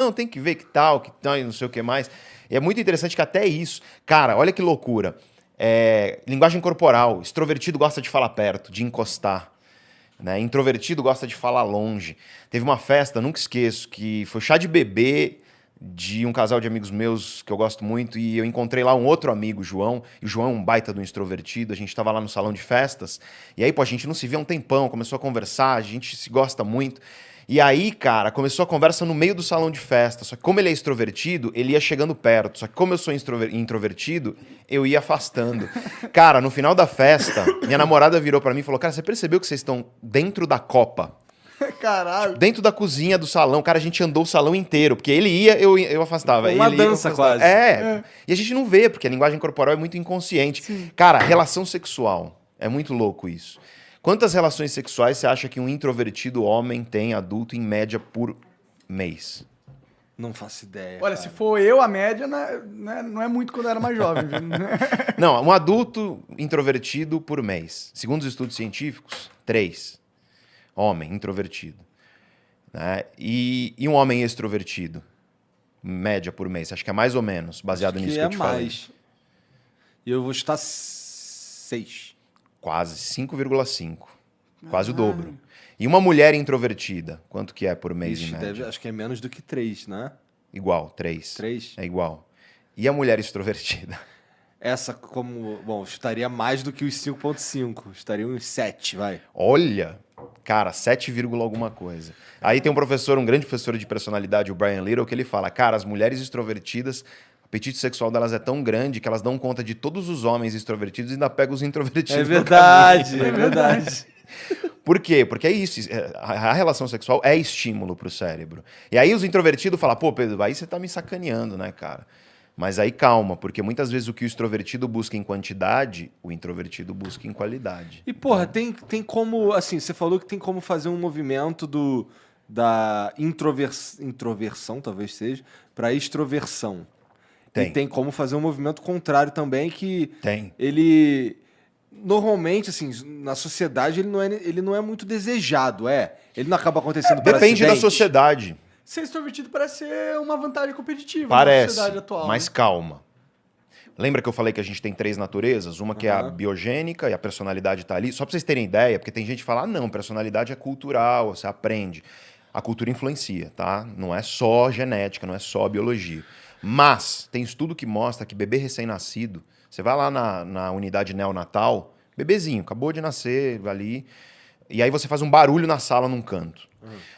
não, tem que ver que tal, e não sei o que mais. E é muito interessante que até isso... Cara, olha que loucura. Linguagem corporal. Extrovertido gosta de falar perto, de encostar. Né? Introvertido gosta de falar longe. Teve uma festa, nunca esqueço, que foi chá de bebê de um casal de amigos meus que eu gosto muito, e eu encontrei lá um outro amigo, João, e o João é um baita do extrovertido, a gente estava lá no salão de festas, e aí, pô, a gente não se vê há um tempão, começou a conversar, a gente se gosta muito, e aí, cara, começou a conversa no meio do salão de festa, só que como ele é extrovertido, ele ia chegando perto, só que como eu sou introvertido, eu ia afastando. Cara, no final da festa, minha namorada virou pra mim e falou, cara, você percebeu que vocês estão dentro da copa? Caralho. Dentro da cozinha do salão, cara, a gente andou o salão inteiro, porque ele ia, eu afastava. Uma ele ia, eu dança afastava. quase. E a gente não vê, porque a linguagem corporal é muito inconsciente. Sim. Cara, relação sexual, é muito louco isso. Quantas relações sexuais você acha que um introvertido homem tem, adulto, em média, por mês? Não faço ideia. Olha, cara. se for eu, a média não é muito quando eu era mais jovem, viu? Não, um adulto introvertido por mês. Segundo os estudos científicos, 3. Homem introvertido. Né? E um homem extrovertido? Média por mês. Acho que é mais ou menos, baseado Acho nisso que que é eu te falei. mais. E eu vou estar 6. Quase 5,5. Quase o dobro. E uma mulher introvertida, quanto que é por mês em média? Acho que é menos do que 3, né? Igual, 3. 3? É igual. E a mulher extrovertida? Essa como... Bom, estaria mais do que os 5,5. Estaria uns 7, vai. Olha, cara, 7, alguma coisa. Aí tem um professor, um grande professor de personalidade, o Brian Little, que ele fala, cara, as mulheres extrovertidas, o apetite sexual delas é tão grande que elas dão conta de todos os homens extrovertidos e ainda pegam os introvertidos. É verdade, é verdade. Por quê? Porque é isso, a relação sexual é estímulo pro cérebro. E aí os introvertidos falam, pô, Pedro, aí você tá me sacaneando, né, cara? Mas aí calma, porque muitas vezes o que o extrovertido busca em quantidade, o introvertido busca em qualidade. E, porra, tem como... Assim, você falou que tem como fazer um movimento da introversão, talvez seja, para extroversão. Tem. E tem como fazer um movimento contrário também, que Tem. ele... Normalmente, assim, na sociedade ele não é muito desejado, é? Ele não acaba acontecendo por Depende da acidente. sociedade. Ser extrovertido parece ser uma vantagem competitiva na Parece, sociedade atual. mas né? calma. Lembra que eu falei que a gente tem 3 naturezas? Uma que é a Uhum. biogênica e a personalidade tá ali. Só pra vocês terem ideia, porque tem gente que fala, ah, não, personalidade é cultural, você aprende. A cultura influencia, tá? Não é só genética, não é só biologia. Mas tem estudo que mostra que bebê recém-nascido, você vai lá na unidade neonatal, bebezinho, acabou de nascer ali, e aí você faz um barulho na sala num canto.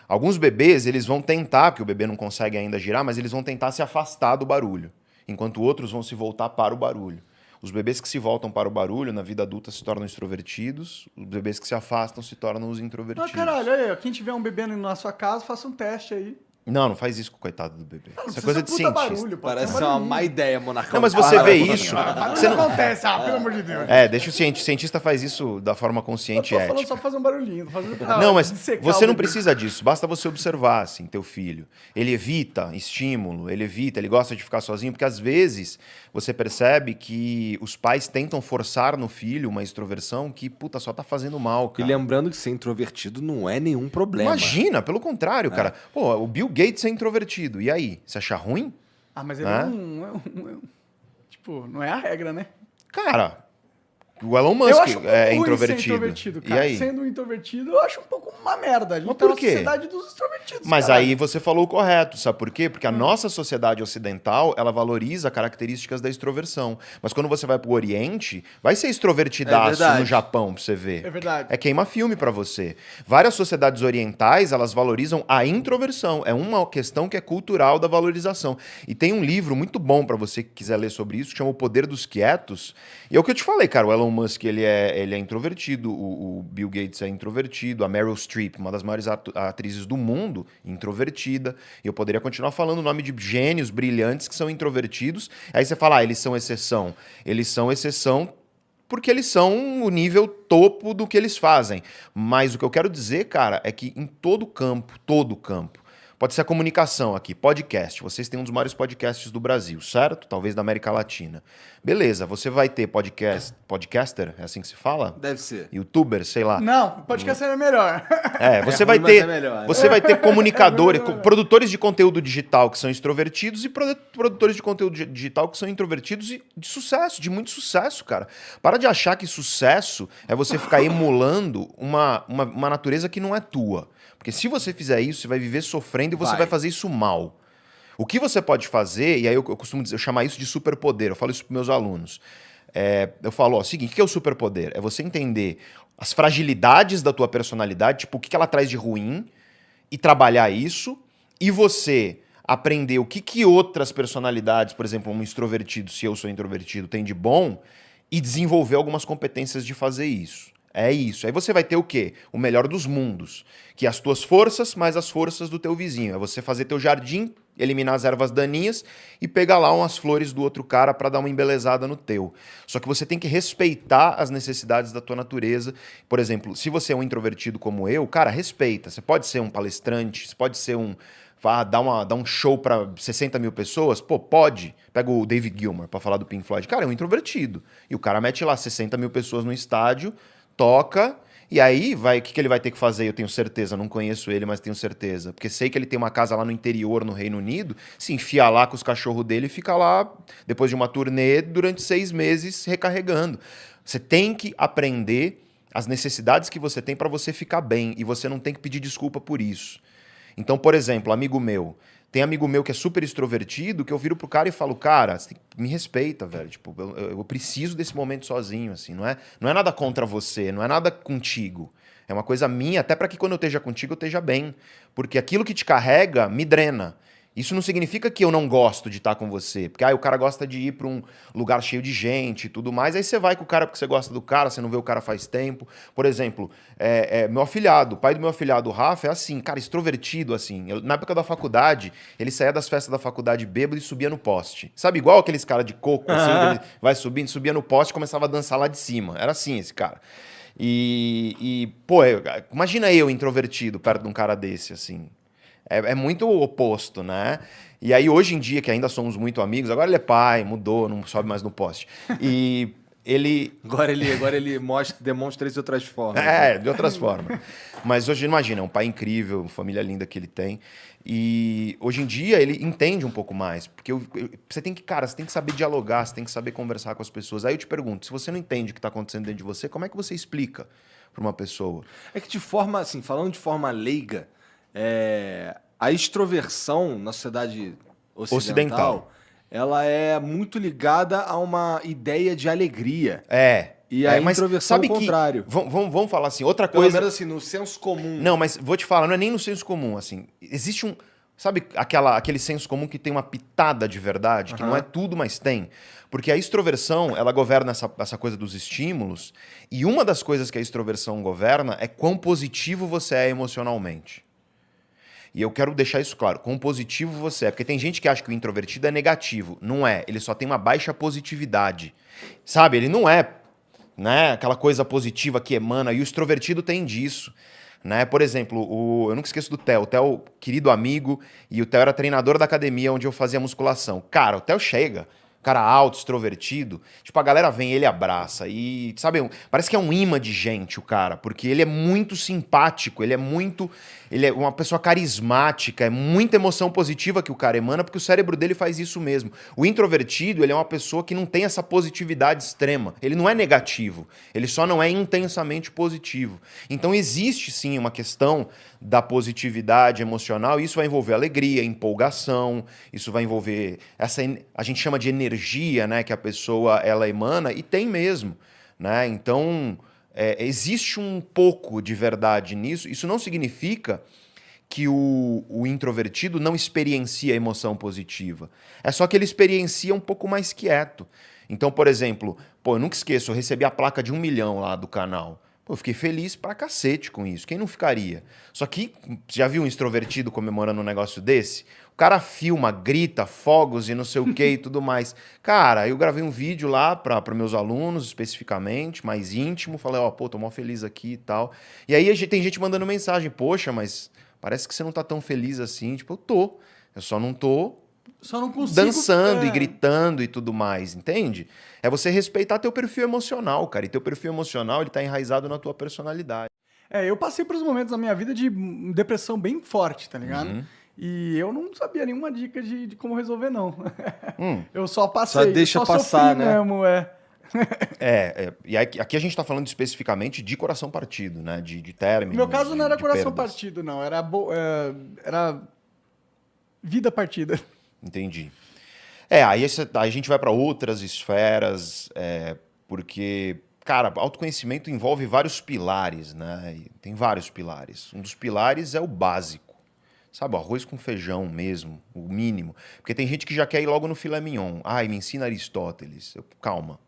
Alguns bebês, eles vão tentar, porque o bebê não consegue ainda girar, mas eles vão tentar se afastar do barulho, enquanto outros vão se voltar para o barulho. Os bebês que se voltam para o barulho, na vida adulta, se tornam extrovertidos, os bebês que se afastam se tornam os introvertidos. Ah, caralho, aí, ó, quem tiver um bebê na sua casa, faça um teste aí. Não faz isso com o coitado do bebê. Não Isso é precisa coisa de puta cientista. barulho, pode Parece ser ser uma barulhinho. má ideia, Monarcão. Não, mas você Fala, vê Monarcão. isso... Barulho Você não não... acontece, pelo amor de Deus. Deixa o cientista faz isso da forma Eu consciente e tô falando ética. só pra fazer um barulhinho. Tô fazendo pra Não, mas dissecar você o não bebê. precisa disso. Basta você observar, assim, teu filho. Ele evita estímulo, ele gosta de ficar sozinho, porque às vezes você percebe que os pais tentam forçar no filho uma extroversão que, puta, só tá fazendo mal, E cara. lembrando que ser introvertido não é nenhum problema. Imagina, pelo contrário, cara. Pô, o Bill Gates é introvertido. E aí? Você acha ruim? Ah, mas ele Hã? tipo, não é a regra, né? Cara, o Elon Musk Eu acho um pouco é ruim ser introvertido. introvertido, E cara. aí? Sendo introvertido, eu acho um pouco uma merda. A gente Mas tá por na quê? sociedade dos extrovertidos, Mas caralho. aí você falou o correto, sabe por quê? Porque a nossa sociedade ocidental, ela valoriza características da extroversão. Mas quando você vai pro Oriente, vai ser É extrovertidaço verdade. no Japão pra você ver. É verdade. É queima-filme pra você. Várias sociedades orientais, elas valorizam a introversão. É uma questão que é cultural da valorização. E tem um livro muito bom pra você que quiser ler sobre isso, que chama O Poder dos Quietos. E é o que eu te falei, cara, o Elon Musk, ele é introvertido, o Bill Gates é introvertido, a Meryl Streep, uma das maiores atrizes do mundo, introvertida. E eu poderia continuar falando o nome de gênios brilhantes que são introvertidos. Aí você fala, eles são exceção. Eles são exceção porque eles são o nível topo do que eles fazem. Mas o que eu quero dizer, cara, é que em todo campo, Pode ser a comunicação aqui, podcast. Vocês têm um dos maiores podcasts do Brasil, certo? Talvez da América Latina. Beleza, você vai ter podcaster, é assim que se fala? Deve ser. Youtuber, sei lá. Não, podcast é melhor. Você É vai ruim, mas ter, é melhor, né? você vai ter comunicadores, É melhor. produtores de conteúdo digital que são extrovertidos e produtores de conteúdo digital que são introvertidos e de sucesso, de muito sucesso, cara. Para de achar que sucesso é você ficar emulando uma natureza que não é tua. Porque se você fizer isso, você vai viver sofrendo e você vai fazer isso mal. O que você pode fazer, e aí eu costumo dizer, eu chamar isso de superpoder, eu falo isso para meus alunos. Eu falo, ó, o seguinte, o que é o superpoder? É você entender as fragilidades da tua personalidade, tipo, o que ela traz de ruim, e trabalhar isso, e você aprender o que outras personalidades, por exemplo, um extrovertido, se eu sou introvertido, tem de bom, e desenvolver algumas competências de fazer isso. É isso. Aí você vai ter o quê? O melhor dos mundos. Que é as tuas forças mais as forças do teu vizinho. É você fazer teu jardim, eliminar as ervas daninhas e pegar lá umas flores do outro cara para dar uma embelezada no teu. Só que você tem que respeitar as necessidades da tua natureza. Por exemplo, se você é um introvertido como eu, cara, respeita. Você pode ser um palestrante, você pode ser um... dar um show para 60 mil pessoas? Pô, pode. Pega o David Gilmour para falar do Pink Floyd. Cara, é um introvertido. E o cara mete lá 60 mil pessoas no estádio, toca, e aí o que ele vai ter que fazer? Eu tenho certeza, não conheço ele, mas tenho certeza. Porque sei que ele tem uma casa lá no interior, no Reino Unido, se enfia lá com os cachorros dele e fica lá, depois de uma turnê, durante 6 meses recarregando. Você tem que aprender as necessidades que você tem para você ficar bem, e você não tem que pedir desculpa por isso. Então, por exemplo, tem amigo meu que é super extrovertido, que eu viro pro cara e falo, cara, você me respeita, velho. Tipo, eu preciso desse momento sozinho, assim. Não é nada contra você, não é nada contigo. É uma coisa minha, até para que quando eu esteja contigo, eu esteja bem. Porque aquilo que te carrega me drena. Isso não significa que eu não gosto de estar com você. Porque o cara gosta de ir para um lugar cheio de gente e tudo mais. Aí você vai com o cara porque você gosta do cara, você não vê o cara faz tempo. Por exemplo, meu afilhado, o pai do meu afilhado, o Rafa, é assim, cara, extrovertido, assim. Na época da faculdade, ele saía das festas da faculdade bêbado e subia no poste. Sabe, igual aqueles caras de coco, assim, que ele vai subindo, subia no poste e começava a dançar lá de cima. Era assim esse cara. Pô, imagina eu introvertido perto de um cara desse, assim. É muito oposto, né? E aí, hoje em dia, que ainda somos muito amigos, agora ele é pai, mudou, não sobe mais no poste. E ele... Agora ele demonstra isso de outras formas. De outras formas. Mas hoje, imagina, é um pai incrível, família linda que ele tem. E hoje em dia ele entende um pouco mais. Porque você tem que saber dialogar, você tem que saber conversar com as pessoas. Aí eu te pergunto, se você não entende o que está acontecendo dentro de você, como é que você explica para uma pessoa? É que de forma, assim, falando de forma leiga, a extroversão na sociedade ocidental, ela é muito ligada a uma ideia de alegria. E a introversão é o contrário. Vamos falar assim, outra Pelo coisa... menos assim, no senso comum. Não, mas vou te falar, não é nem no senso comum, assim. Existe um... Sabe aquele senso comum que tem uma pitada de verdade? Que não é tudo, mas tem. Porque a extroversão, ela governa essa coisa dos estímulos. E uma das coisas que a extroversão governa é quão positivo você é emocionalmente. E eu quero deixar isso claro, quão positivo você é. Porque tem gente que acha que o introvertido é negativo. Não é, ele só tem uma baixa positividade. Sabe, ele não é, né, aquela coisa positiva que emana. E o extrovertido tem disso. Né? Por exemplo, eu nunca esqueço do Theo. O Theo, querido amigo, e o Theo era treinador da academia onde eu fazia musculação. Cara, o Theo chega... cara alto, extrovertido, tipo, a galera vem, ele abraça e, sabe, parece que é um imã de gente o cara, porque ele é muito simpático, ele é uma pessoa carismática, é muita emoção positiva que o cara emana, porque o cérebro dele faz isso mesmo. O introvertido, ele é uma pessoa que não tem essa positividade extrema, ele não é negativo, ele só não é intensamente positivo. Então existe sim uma questão da positividade emocional, e isso vai envolver alegria, empolgação, isso vai envolver a gente chama de energia, né, que a pessoa ela emana, e tem mesmo, né? Então existe um pouco de verdade nisso. Isso não significa que o introvertido não experiencia emoção positiva. É só que ele experiencia um pouco mais quieto. Então, por exemplo, eu nunca esqueço, eu recebi a placa de 1 milhão lá do canal. Eu fiquei feliz pra cacete com isso. Quem não ficaria? Só que, você já viu um extrovertido comemorando um negócio desse? O cara filma, grita, fogos e não sei o que e tudo mais. Cara, eu gravei um vídeo lá para meus alunos, especificamente, mais íntimo. Falei, tô mó feliz aqui e tal. E aí tem gente mandando mensagem. Poxa, mas Parece que você não tá tão feliz assim. Tipo, eu só não tô Só não consigo... dançando e gritando e tudo mais, entende? É você respeitar teu perfil emocional, cara. E teu perfil emocional, ele tá enraizado na tua personalidade. Eu passei por uns momentos na minha vida de depressão bem forte, tá ligado? Uhum. E eu não sabia nenhuma dica de como resolver, não. Eu só passei. Só deixa só passar, sofri né? mesmo, E aqui a gente tá falando especificamente de coração partido, né? De término. No meu caso não era de coração perdas. partido, não. Era vida partida. Entendi. Aí a gente vai para outras esferas, porque, cara, autoconhecimento envolve vários pilares, né? E tem vários pilares. Um dos pilares é o básico. Sabe, o arroz com feijão mesmo, o mínimo. Porque tem gente que já quer ir logo no filé mignon. Ai, me ensina Aristóteles. Calma.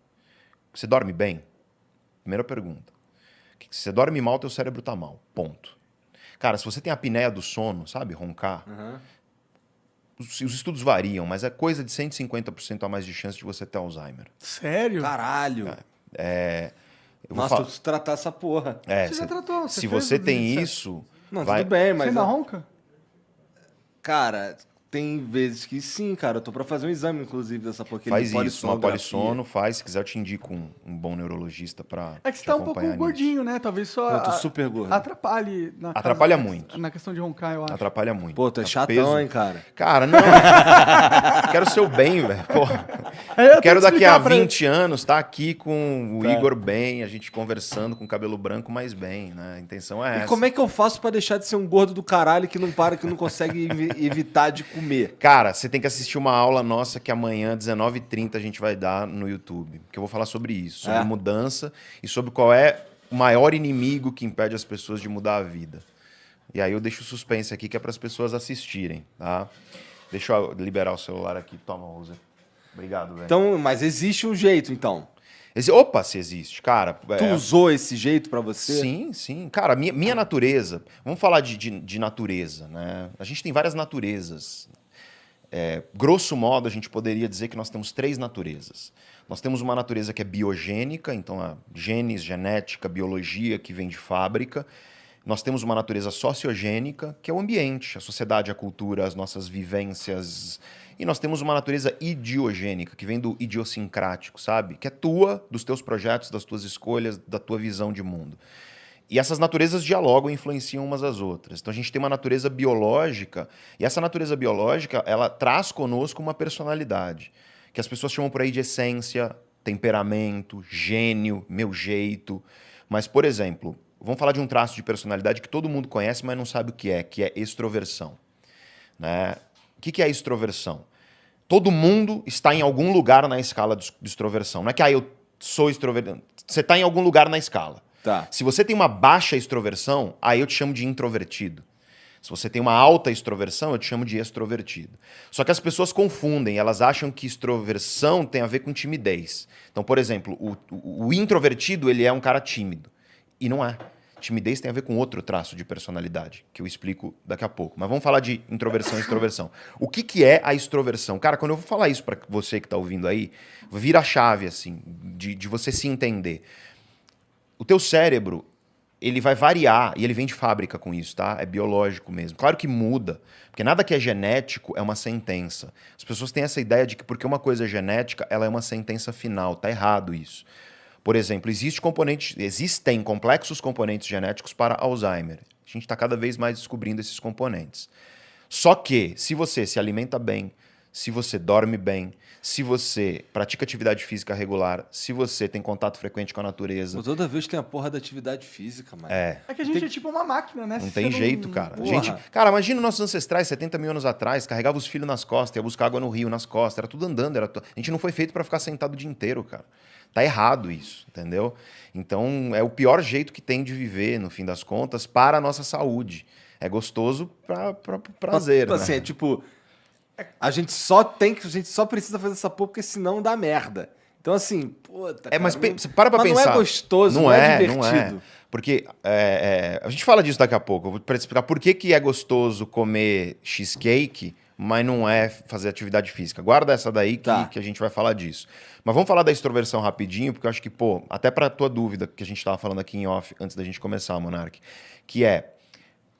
Você dorme bem? Primeira pergunta. Se você dorme mal, teu cérebro tá mal. Ponto. Cara, se você tem a apneia do sono, sabe, roncar, os estudos variam, mas é coisa de 150% a mais de chance de você ter Alzheimer. Sério? Caralho. Eu vou Nossa, falar- eu preciso tratar essa porra. Você já tratou, se fez você o tem 17. isso, Não, vai... tudo bem, Você mas... ainda ronca? Cara, tem vezes que sim, cara. Eu tô pra fazer um exame, inclusive, dessa porra. Faz isso, uma polissono, faz. Se quiser, eu te indico um bom neurologista pra É que você te tá um pouco acompanhar nisso. gordinho, né? Talvez só Eu tô super gordo. atrapalhe. Atrapalha muito. Na questão de roncar, eu acho. Atrapalha muito. Pô, tu é Tá chatão, peso. hein, cara. Cara, não. Quero o seu bem, velho. Porra. Eu Eu tenho quero que daqui a explicar pra ele. 20 anos estar aqui com o Tá. Igor bem, a gente conversando com cabelo branco mais bem, né? A intenção é E essa. como é que eu faço pra deixar de ser um gordo do caralho que não para, que não consegue evitar de comer? Cara, você tem que assistir uma aula nossa que amanhã, 19h30, a gente vai dar no YouTube. Que eu vou falar sobre isso, sobre mudança e sobre qual é o maior inimigo que impede as pessoas de mudar a vida. E aí eu deixo o suspense aqui que é para as pessoas assistirem, tá? Deixa eu liberar o celular aqui. Toma, Rosa. Obrigado, velho. Então, mas existe um jeito, então. Opa, se existe, cara. Tu usou esse jeito pra você? Sim, sim. Cara, minha natureza... Vamos falar de natureza, né? A gente tem várias naturezas. Grosso modo, a gente poderia dizer que nós temos 3 naturezas. Nós temos uma natureza que é biogênica, então a genes, genética, biologia que vem de fábrica. Nós temos uma natureza sociogênica, que é o ambiente, a sociedade, a cultura, as nossas vivências. E nós temos uma natureza idiogênica, que vem do idiosincrático, sabe? Que é tua, dos teus projetos, das tuas escolhas, da tua visão de mundo. E essas naturezas dialogam e influenciam umas às outras. Então a gente tem uma natureza biológica, e essa natureza biológica, ela traz conosco uma personalidade, que as pessoas chamam por aí de essência, temperamento, gênio, meu jeito. Mas, por exemplo, vamos falar de um traço de personalidade que todo mundo conhece, mas não sabe o que é extroversão. Né? O que é extroversão? Todo mundo está em algum lugar na escala de extroversão. Não é que eu sou extrovertido. Você está em algum lugar na escala. Tá. Se você tem uma baixa extroversão, aí eu te chamo de introvertido. Se você tem uma alta extroversão, eu te chamo de extrovertido. Só que as pessoas confundem, elas acham que extroversão tem a ver com timidez. Então, por exemplo, o introvertido, ele é um cara tímido. E não é. Timidez tem a ver com outro traço de personalidade, que eu explico daqui a pouco. Mas vamos falar de introversão e extroversão. O que é a extroversão? Cara, quando eu vou falar isso para você que está ouvindo aí, vira a chave, assim, de você se entender. O teu cérebro, ele vai variar, e ele vem de fábrica com isso, tá? É biológico mesmo. Claro que muda, porque nada que é genético é uma sentença. As pessoas têm essa ideia de que porque uma coisa é genética, ela é uma sentença final. Tá errado isso. Por exemplo, existem complexos componentes genéticos para Alzheimer. A gente está cada vez mais descobrindo esses componentes. Só que, se você se alimenta bem, se você dorme bem, se você pratica atividade física regular, se você tem contato frequente com a natureza... Toda vez tem a porra da atividade física, mano. É que a gente é tipo uma máquina, né? Não Se tem você jeito, cara. Porra. Cara, imagina nossos ancestrais, 70 mil anos atrás, carregavam os filhos nas costas, ia buscar água no rio nas costas, era tudo andando. A gente não foi feito para ficar sentado o dia inteiro, cara. Tá errado isso, entendeu? Então, é o pior jeito que tem de viver, no fim das contas, para a nossa saúde. É gostoso para prazer, né? Assim, é tipo... A gente só precisa fazer essa porra porque senão dá merda. Então, assim, puta, Mas cara, você para pra mas pensar. não é gostoso, não é divertido. Não é. Porque a gente fala disso daqui a pouco. Eu vou explicar por que é gostoso comer cheesecake, mas não é fazer atividade física. Guarda essa daí que a gente vai falar disso. Mas vamos falar da extroversão rapidinho, porque eu acho que, até pra tua dúvida que a gente tava falando aqui em off, antes da gente começar, Monark, que é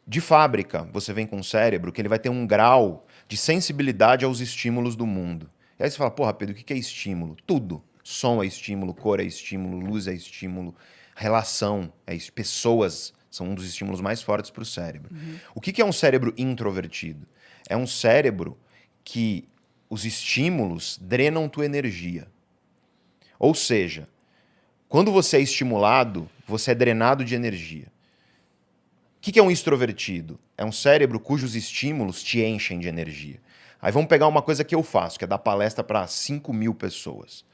De fábrica, você vem com um cérebro que ele vai ter um grau de sensibilidade aos estímulos do mundo. E aí você fala, porra, Pedro, o que é estímulo? Tudo. Som é estímulo, cor é estímulo, luz é estímulo, relação, pessoas são um dos estímulos mais fortes para o cérebro. O que é um cérebro introvertido? É um cérebro que os estímulos drenam tua energia. Ou seja, quando você é estimulado, você é drenado de energia. O que é um extrovertido? É um cérebro cujos estímulos te enchem de energia. Aí vamos pegar uma coisa que eu faço, que é dar palestra para 5.000 pessoas.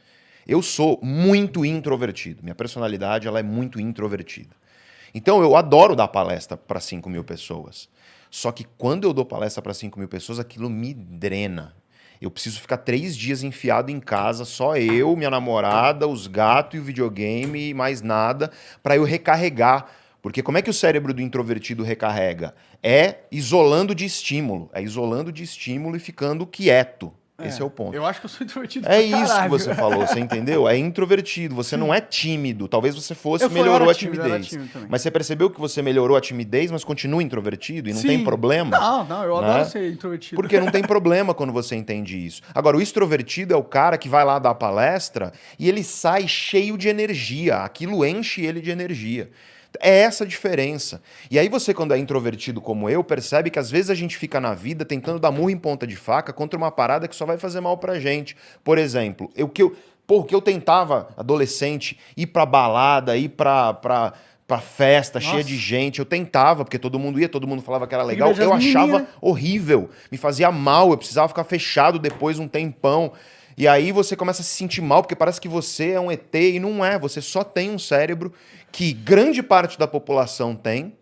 Eu sou muito introvertido. Minha personalidade ela é muito introvertida. Então eu adoro dar palestra para 5.000 pessoas. Só que quando eu dou palestra para 5.000 pessoas, aquilo me drena. Eu preciso ficar 3 dias enfiado em casa, só eu, minha namorada, os gatos e o videogame e mais nada, para eu recarregar. Porque como é que o cérebro do introvertido recarrega? É isolando de estímulo. É isolando de estímulo e ficando quieto. Esse é o ponto. Eu acho que eu sou introvertido. É isso que você falou, você entendeu? É introvertido, você não é tímido. Talvez você fosse, melhorou a timidez. Mas você percebeu que você melhorou a timidez, mas continua introvertido e não tem problema? Não, eu adoro ser introvertido. Porque não tem problema quando você entende isso. Agora, o extrovertido é o cara que vai lá dar palestra e ele sai cheio de energia. Aquilo enche ele de energia. É essa a diferença. E aí você, quando é introvertido como eu, percebe que às vezes a gente fica na vida tentando dar murro em ponta de faca contra uma parada que só vai fazer mal pra gente. Por exemplo, o que eu tentava, adolescente, ir pra balada, ir pra festa cheia de gente. Eu tentava, porque todo mundo ia, todo mundo falava que era legal. Eu achava horrível, me fazia mal, eu precisava ficar fechado depois um tempão. E aí você começa a se sentir mal, porque parece que você é um ET e não é. Você só tem um cérebro que grande parte da população tem,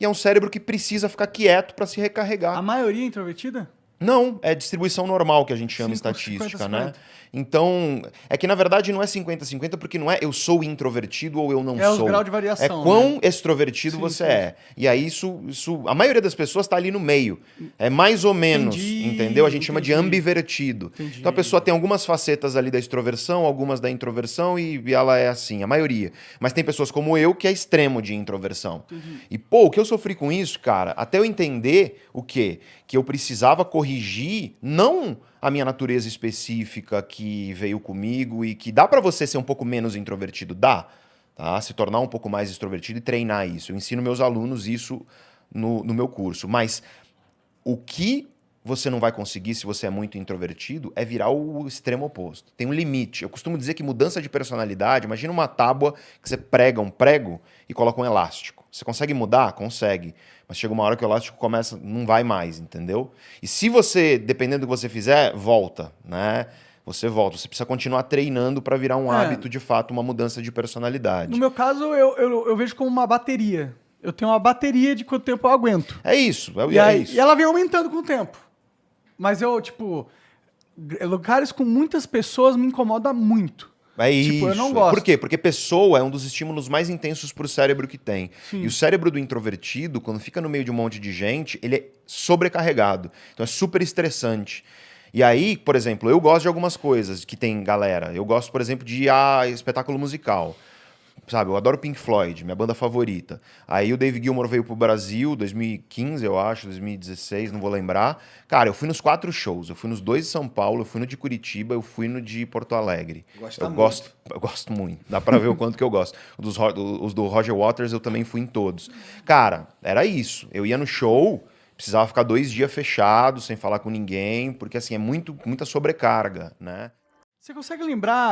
e é um cérebro que precisa ficar quieto para se recarregar. A maioria é introvertida? Não, é distribuição normal que a gente chama estatística, 50, né? Então, é que na verdade não é 50-50, porque não é eu sou introvertido ou eu não sou. É o grau de variação. É quão extrovertido você é. E aí isso, a maioria das pessoas está ali no meio. É mais ou menos, entendeu? A gente chama de ambivertido. Então a pessoa tem algumas facetas ali da extroversão, algumas da introversão e ela é assim, a maioria. Mas tem pessoas como eu que é extremo de introversão. E o que eu sofri com isso, cara, até eu entender o quê? Que eu precisava corrigir, não a minha natureza específica que veio comigo e que dá para você ser um pouco menos introvertido, dá, tá? Se tornar um pouco mais extrovertido e treinar isso. Eu ensino meus alunos isso no meu curso. Mas o que você não vai conseguir se você é muito introvertido é virar o extremo oposto. Tem um limite. Eu costumo dizer que mudança de personalidade, imagina uma tábua que você prega um prego e coloca um elástico. Você consegue mudar? Consegue. Mas chega uma hora que o elástico começa, não vai mais, entendeu? E se você, dependendo do que você fizer, volta, né? Você volta. Você precisa continuar treinando para virar um hábito, de fato, uma mudança de personalidade. No meu caso, eu vejo como uma bateria. Eu tenho uma bateria de quanto tempo eu aguento. É isso. E ela vem aumentando com o tempo. Mas eu, lugares com muitas pessoas me incomoda muito. É isso. Eu não gosto. Por quê? Porque pessoa é um dos estímulos mais intensos para o cérebro que tem. Sim. E o cérebro do introvertido, quando fica no meio de um monte de gente, ele é sobrecarregado. Então é super estressante. E aí, por exemplo, eu gosto de algumas coisas que tem galera. Eu gosto, por exemplo, de ir a espetáculo musical. Sabe, eu adoro Pink Floyd, minha banda favorita. Aí o David Gilmour veio pro Brasil, 2015, eu acho, 2016, não vou lembrar. Cara, eu fui nos 4 shows. Eu fui nos 2 de São Paulo, eu fui no de Curitiba, eu fui no de Porto Alegre. Eu gosto muito. Dá pra ver o quanto que eu gosto. Os do Roger Waters eu também fui em todos. Cara, era isso. Eu ia no show, precisava ficar 2 dias fechado, sem falar com ninguém, porque assim, é muita sobrecarga, né? Você consegue lembrar